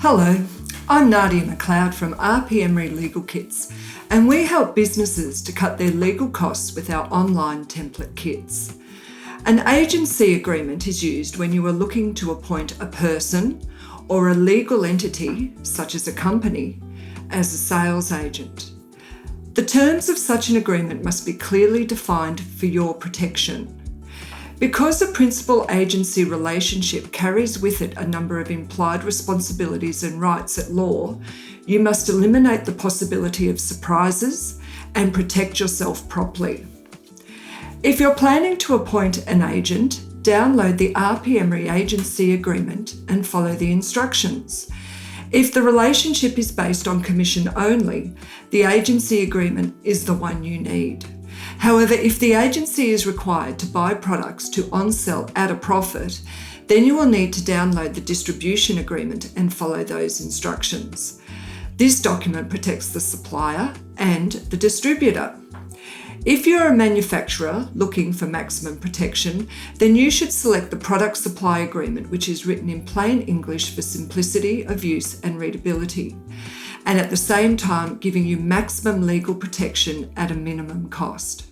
Hello, I'm Nadia McLeod from RP Emery Legal Kits, and we help businesses to cut their legal costs with our online template kits. An agency agreement is used when you are looking to appoint a person or a legal entity, such as a company, as a sales agent. The terms of such an agreement must be clearly defined for your protection. Because a principal-agency relationship carries with it a number of implied responsibilities and rights at law, you must eliminate the possibility of surprises and protect yourself properly. If you're planning to appoint an agent, download the RP Emery Agency Agreement and follow the instructions. If the relationship is based on commission only, the agency agreement is the one you need. However, if the agency is required to buy products to on-sell at a profit, then you will need to download the distribution agreement and follow those instructions. This document protects the supplier and the distributor. If you're a manufacturer looking for maximum protection, then you should select the product supply agreement, which is written in plain English for simplicity of use and readability, and at the same time giving you maximum legal protection at a minimum cost.